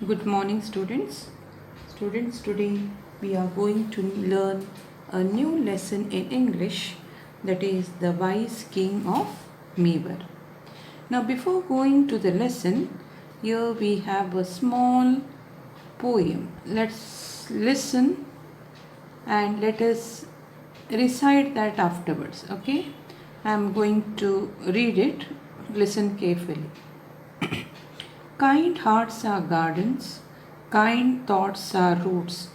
Good morning, students. Students, today we are going to learn a new lesson in English, that is the wise king of Mewer. Now, before going to the lesson, here we have a small poem. Let's listen and let us recite that afterwards. Okay, I am going to read it. Listen carefully. Kind hearts are gardens, kind thoughts are roots,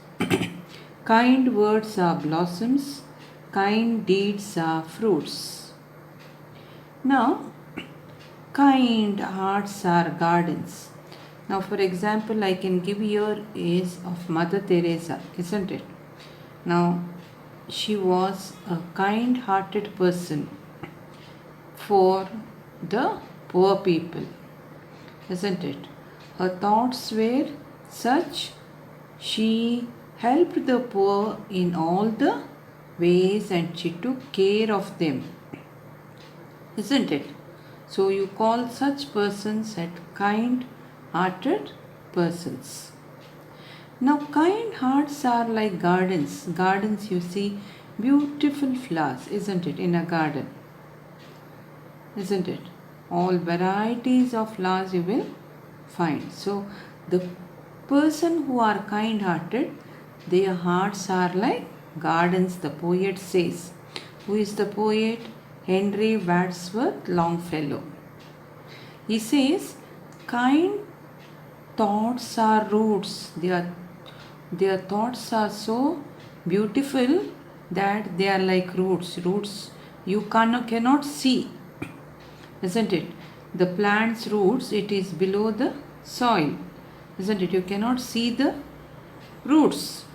kind words are blossoms, kind deeds are fruits. Now, kind hearts are gardens. Now, for example, I can give here is of Mother Teresa, isn't it? Now, she was a kind hearted person for the poor people, isn't it? Her thoughts were such, she helped the poor in all the ways and she took care of them, isn't it? So you call such persons as kind hearted persons. Now, kind hearts are like gardens. Gardens, you see beautiful flowers, isn't it, in a garden? Isn't it? All varieties of flowers you will find. So, the person who are kind hearted, their hearts are like gardens, the poet says. Who is the poet? Henry Wadsworth Longfellow. He says, kind thoughts are roots. Their thoughts are so beautiful that they are like roots. Roots you cannot see, isn't it? The plant's roots, it is below the soil, isn't it? You cannot see the roots.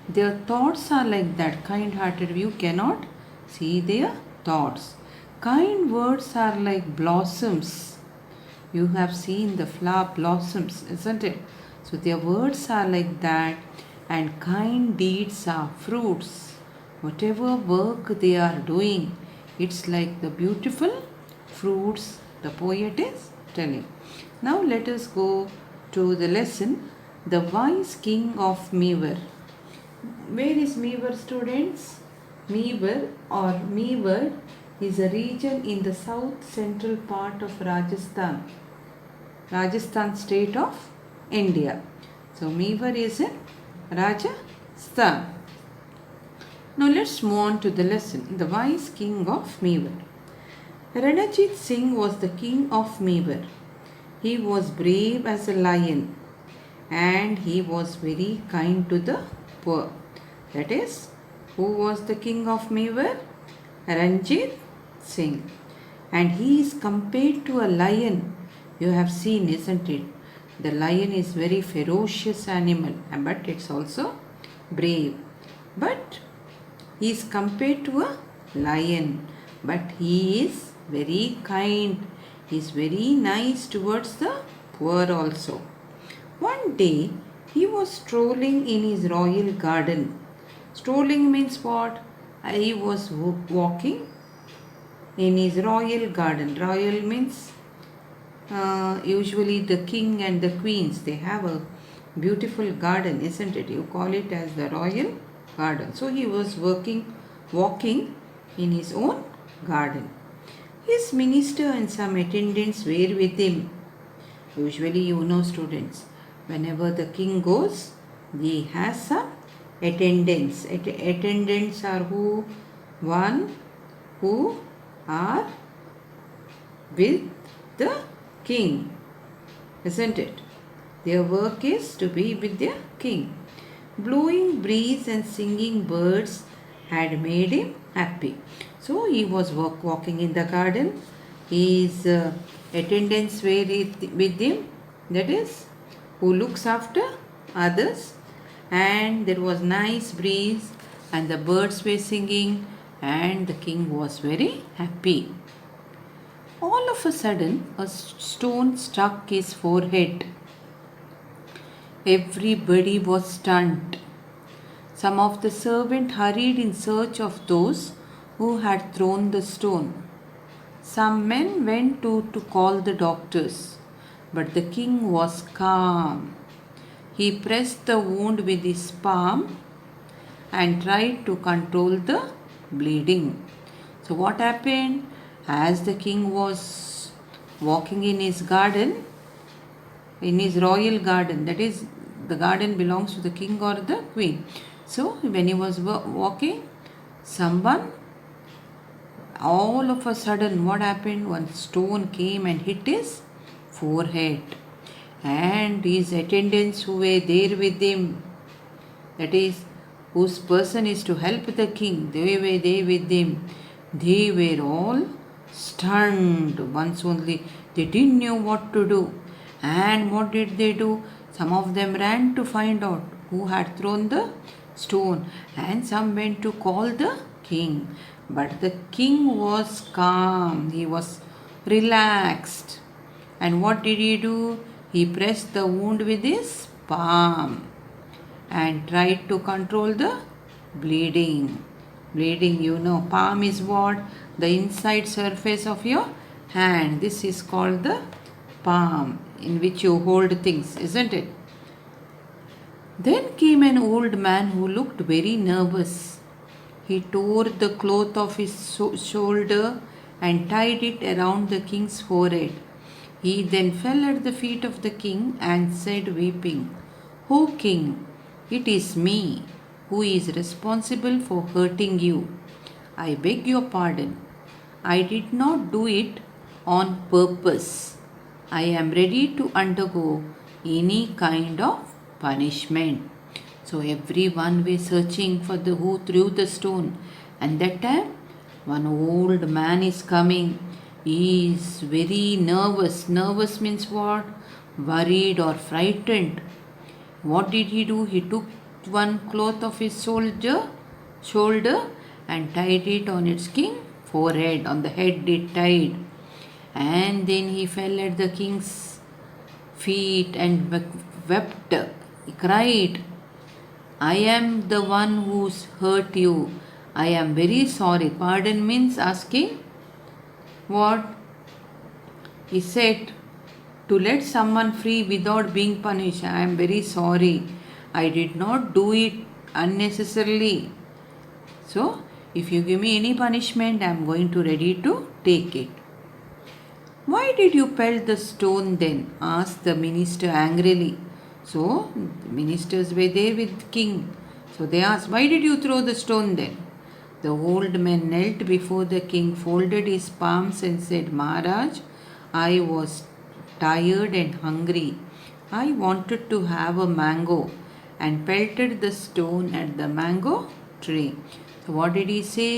Their thoughts are like that, kind hearted. You cannot see their thoughts. Kind words are like blossoms. You have seen the flower blossoms, isn't it? So their words are like that, and kind deeds are fruits. Whatever work they are doing, it's like the beautiful fruits the poet is telling. Now let us go to the lesson, the wise king of Mewer. Where is Mewer, students? Mewer is a region in the south central part of Rajasthan state of India. So Mewer is in Rajasthan. Now let's move on to the lesson, the wise king of Mewer. Ranajit Singh was the king of Mewer. He was brave as a lion and he was very kind to the poor. That is, who was the king of Mewer? Ranjit Singh. And he is compared to a lion. You have seen, isn't it? The lion is very ferocious animal, but it's also brave. But he is compared to a lion, but he is very kind. He is very nice towards the poor also. One day he was strolling in his royal garden. Strolling means what? He was walking in his royal garden. Royal means usually the king and the queens, they have a beautiful garden, isn't it? You call it as the royal garden. So he was walking in his own garden. His minister and some attendants were with him. Usually, you know, students, whenever the king goes, he has some attendants. Attendants are who? One who are with the king, isn't it? Their work is to be with their king. Blowing breeze and singing birds had made him happy. So he was walking in the garden. His attendants were with him, that is, who looks after others. And there was nice breeze and the birds were singing and the king was very happy. All of a sudden, a stone struck his forehead. Everybody was stunned. Some of the servants hurried in search of those who had thrown the stone. Some men went to call the doctors, but the king was calm. He pressed the wound with his palm and tried to control the bleeding. So, what happened? As the king was walking in his garden, in his royal garden, that is, the garden belongs to the king or the queen. So, when he was walking, someone, all of a sudden, what happened? One stone came and hit his forehead, and his attendants who were there with him, that is, whose person is to help the king, they were there with him. They were all stunned once only. They didn't know what to do. And what did they do? Some of them ran to find out who had thrown the stone, and some went to call the king. But the king was calm, he was relaxed. And what did he do? He pressed the wound with his palm and tried to control the bleeding. Bleeding, palm is what? The inside surface of your hand. This is called the palm, in which you hold things, isn't it? Then came an old man who looked very nervous. He tore the cloth off his shoulder and tied it around the king's forehead. He then fell at the feet of the king and said, weeping, "O king, it is me who is responsible for hurting you. I beg your pardon. I did not do it on purpose. I am ready to undergo any kind of punishment." So everyone was searching for the who threw the stone. And that time, one old man is coming. He is very nervous. Nervous means what? Worried or frightened. What did he do? He took one cloth of his shoulder and tied it on its king's forehead. On the head it tied. And then he fell at the king's feet and wept. He cried, "I am the one who's hurt you. I am very sorry." Pardon means asking what? He said, to let someone free without being punished. I am very sorry. I did not do it unnecessarily. So, if you give me any punishment, I am going to ready to take it. "Why did you pelt the stone then?" asked the minister angrily. So, the ministers were there with the king. So they asked, "Why did you throw the stone then?" The old man knelt before the king, folded his palms and said, "Maharaj, I was tired and hungry. I wanted to have a mango and pelted the stone at the mango tree." So what did he say?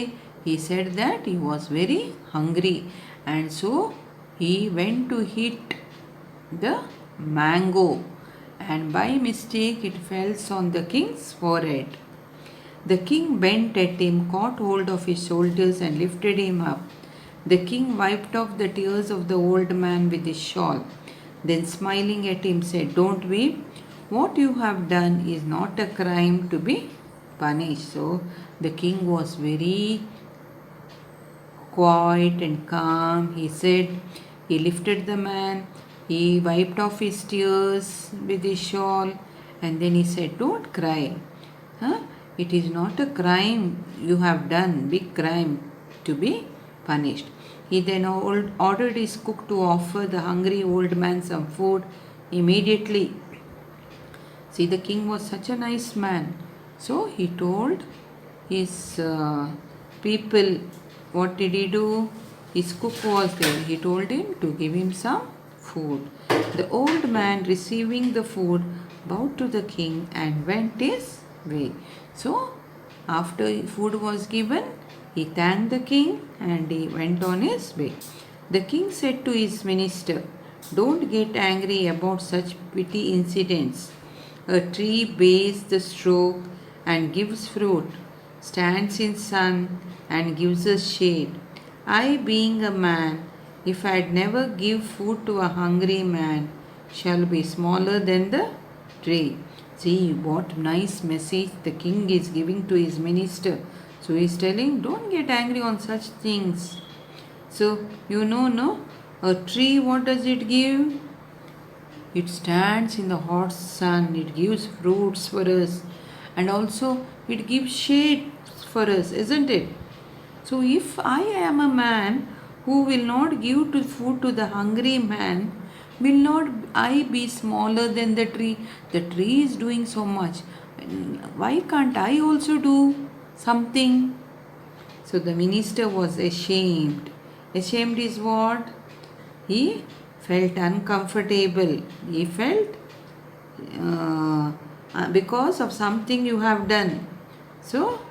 He said that he was very hungry, and so he went to hit the mango, and by mistake it fell on the king's forehead. The king bent at him, caught hold of his shoulders and lifted him up. The king wiped off the tears of the old man with his shawl. Then smiling at him said, "Don't weep. What you have done is not a crime to be punished." So the king was very quiet and calm. He said, he lifted the man, he wiped off his tears with his shawl, and then he said, "Don't cry. Huh? It is not a crime you have done, big crime to be punished." He then ordered his cook to offer the hungry old man some food immediately. See, the king was such a nice man. So he told his people, what did he do? His cook was there. He told him to give him some food. The old man, receiving the food, bowed to the king and went his way. So, after food was given, he thanked the king and he went on his way. The king said to his minister, "Don't get angry about such petty incidents. A tree bears the stroke and gives fruit, stands in sun and gives us shade. I, being a man, if I'd never give food to a hungry man, shall be smaller than the tree." See what nice message the king is giving to his minister. So he is telling, don't get angry on such things. So no, a tree, what does it give? It stands in the hot sun, it gives fruits for us, and also it gives shade for us, isn't it? So, if I am a man who will not give to food to the hungry man, will not I be smaller than the tree? The tree is doing so much. Why can't I also do something? So the minister was ashamed. Ashamed is what? He felt uncomfortable. He felt because of something you have done. So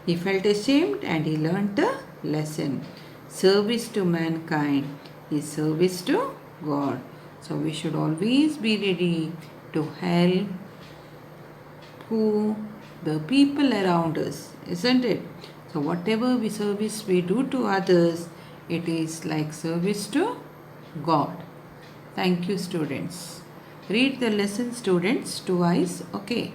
he felt ashamed and he learnt a lesson. Service to mankind is service to God. So we should always be ready to help who the people around us, isn't it? So whatever service we do to others, it is like service to God. Thank you, students. Read the lesson, students, twice. Okay.